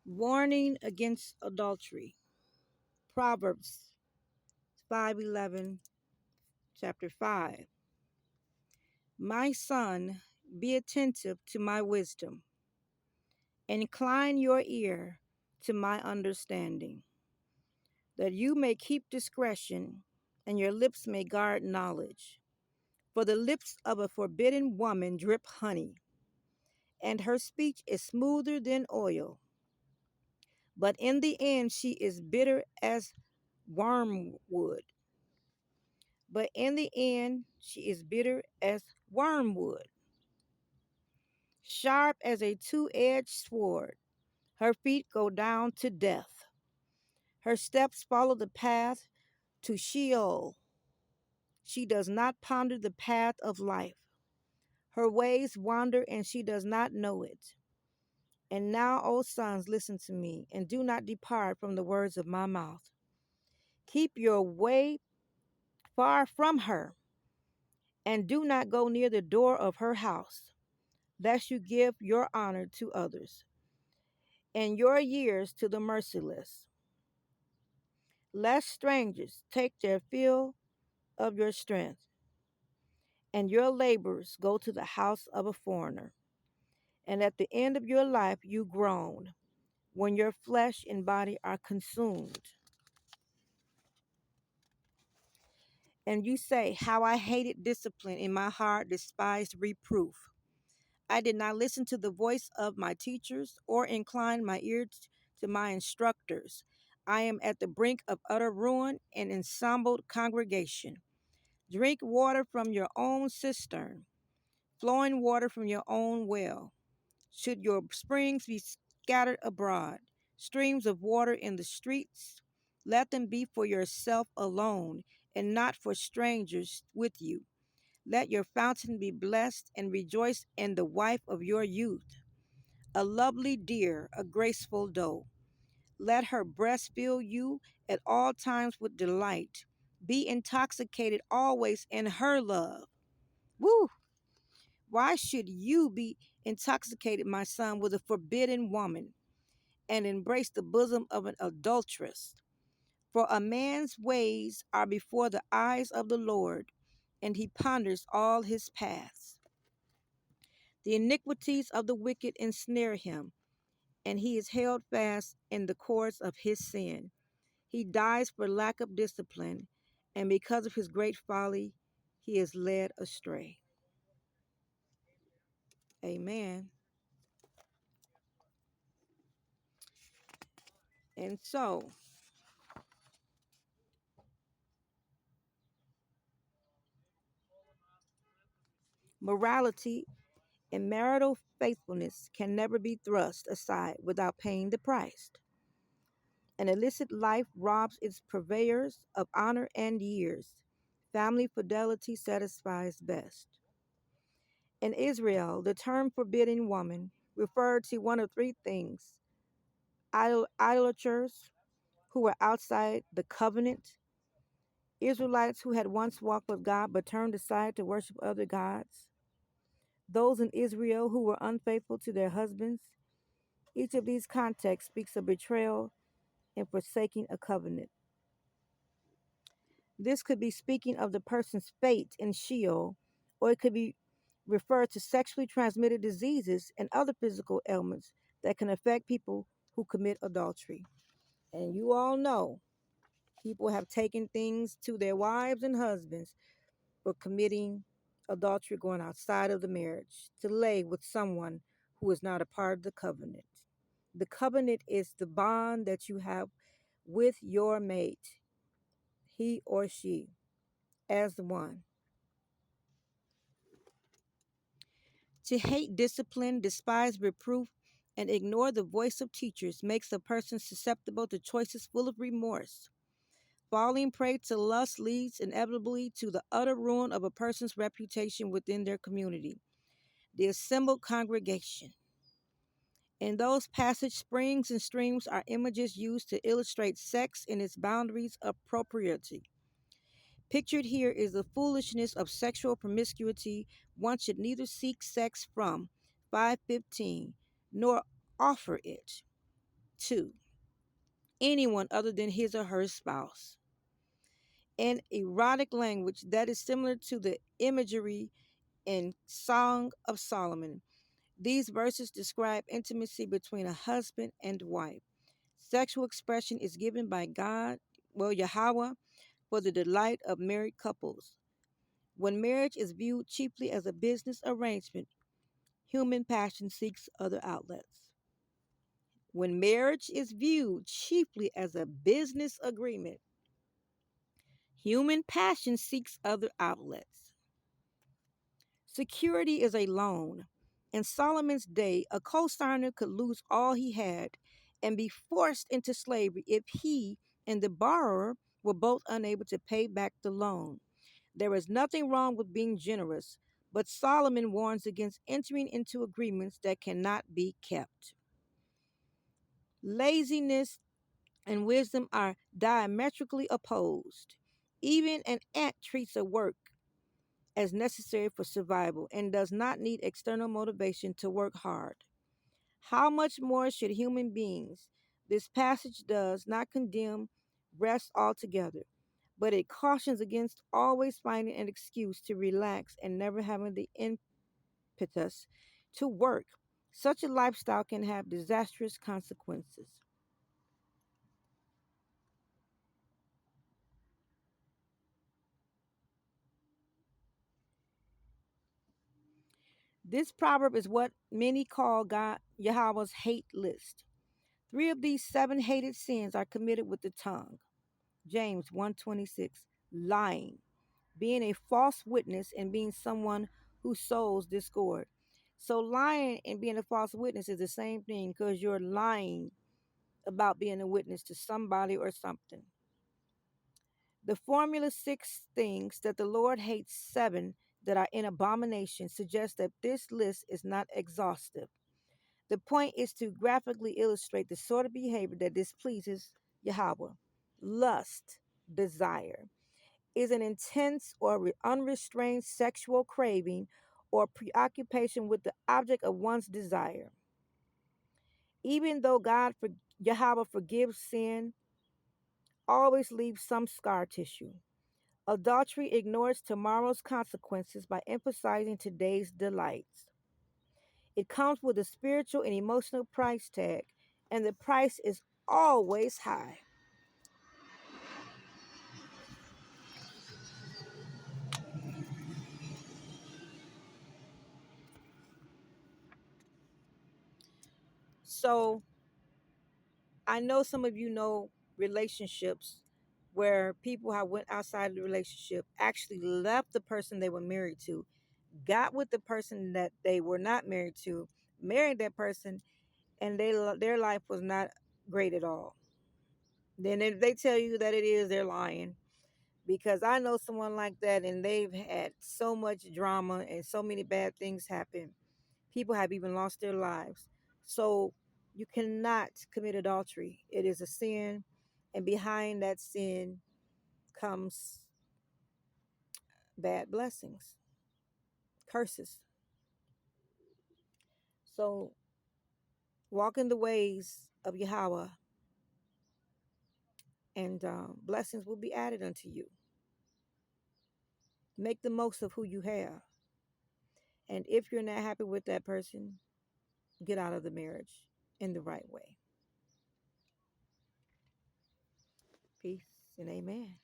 Warning against adultery. Proverbs 5:11, chapter 5. My son, be attentive to my wisdom. Incline your ear to my understanding, that you may keep discretion and your lips may guard knowledge. For the lips of a forbidden woman drip honey, and her speech is smoother than oil. But in the end she is bitter as wormwood. But in the end she is bitter as wormwood, sharp as a two-edged sword. Her feet go down to death. Her steps follow the path to Sheol. She does not ponder the path of life. Her ways wander, and she does not know it. And now, O sons, listen to me, and do not depart from the words of my mouth. Keep your way far from her, and do not go near the door of her house, lest you give your honor to others, and your years to the merciless, lest strangers take their fill of your strength, and your labors go to the house of a foreigner. And at the end of your life you groan, when your flesh and body are consumed. And you say, how I hated discipline, in my heart despised reproof. I did not listen to the voice of my teachers, or incline my ear to my instructors. I am at the brink of utter ruin and ensembled congregation. Drink water from your own cistern, flowing water from your own well. Should your springs be scattered abroad, streams of water in the streets, let them be for yourself alone, and not for strangers with you. Let your fountain be blessed, and rejoice in the wife of your youth, a lovely deer, a graceful doe. Let her breast fill you at all times with delight. Be intoxicated always in her love. Woo! Why should you be intoxicated, my son, with a forbidden woman, and embrace the bosom of an adulteress? For a man's ways are before the eyes of the Lord, and he ponders all his paths. The iniquities of the wicked ensnare him, and he is held fast in the cords of his sin. He dies for lack of discipline, and because of his great folly, he is led astray. Amen. And so, morality and marital faithfulness can never be thrust aside without paying the price. An illicit life robs its purveyors of honor and years. Family fidelity satisfies best. In Israel, the term forbidden woman referred to one of three things: idolaters who were outside the covenant, Israelites who had once walked with God but turned aside to worship other gods, those in Israel who were unfaithful to their husbands. Each of these contexts speaks of betrayal and forsaking a covenant. This could be speaking of the person's fate in Sheol, or it could be referred to sexually transmitted diseases and other physical ailments that can affect people who commit adultery. And you all know people have taken things to their wives and husbands for committing adultery, going outside of the marriage to lay with someone who is not a part of the covenant. The covenant is the bond that you have with your mate, he or she, as one. To hate discipline, despise reproof, and ignore the voice of teachers makes a person susceptible to choices full of remorse. Falling prey to lust leads inevitably to the utter ruin of a person's reputation within their community, the assembled congregation. In those passages, springs and streams are images used to illustrate sex in its boundaries of propriety. Pictured here is the foolishness of sexual promiscuity. One should neither seek sex from 5:15 nor offer it. to anyone other than his or her spouse. In erotic language that is similar to the imagery in Song of Solomon, these verses describe intimacy between a husband and wife. Sexual expression is given by God, well, Yahweh, for the delight of married couples. When marriage is viewed chiefly as a business arrangement, human passion seeks other outlets. When marriage is viewed chiefly as a business agreement, human passion seeks other outlets. Security is a loan. In Solomon's day, a co-signer could lose all he had and be forced into slavery if he and the borrower were both unable to pay back the loan. There is nothing wrong with being generous, but Solomon warns against entering into agreements that cannot be kept. Laziness and wisdom are diametrically opposed. Even an ant treats a work as necessary for survival and does not need external motivation to work hard. How much more should human beings? This passage does not condemn rest altogether, but it cautions against always finding an excuse to relax and never having the impetus to work. Such a lifestyle can have disastrous consequences. This proverb is what many call God Yahweh's hate list. Three of these seven hated sins are committed with the tongue. James 1:26, lying, being a false witness and being someone who sows discord. So lying and being a false witness is the same thing because you're lying about being a witness to somebody or something. The formula six things that the Lord hates, seven that are in abomination, suggests that this list is not exhaustive. The point is to graphically illustrate the sort of behavior that displeases Yahweh. Lust, desire, is an intense or unrestrained sexual craving or preoccupation with the object of one's desire. Even though Yahweh forgives sin, always leaves some scar tissue. Adultery ignores tomorrow's consequences by emphasizing today's delights. It comes with a spiritual and emotional price tag, and the price is always high. So I know some of you know relationships where people have went outside of the relationship, actually left the person they were married to, got with the person that they were not married to, married that person, and their life was not great at all. Then if they tell you that it is, they're lying. Because I know someone like that, and they've had so much drama and so many bad things happen. People have even lost their lives. So you cannot commit adultery. It is a sin, and behind that sin comes bad blessings, curses. So walk in the ways of Yahweh, and blessings will be added unto you. Make the most of who you have. And if you're not happy with that person, get out of the marriage in the right way. Peace and amen.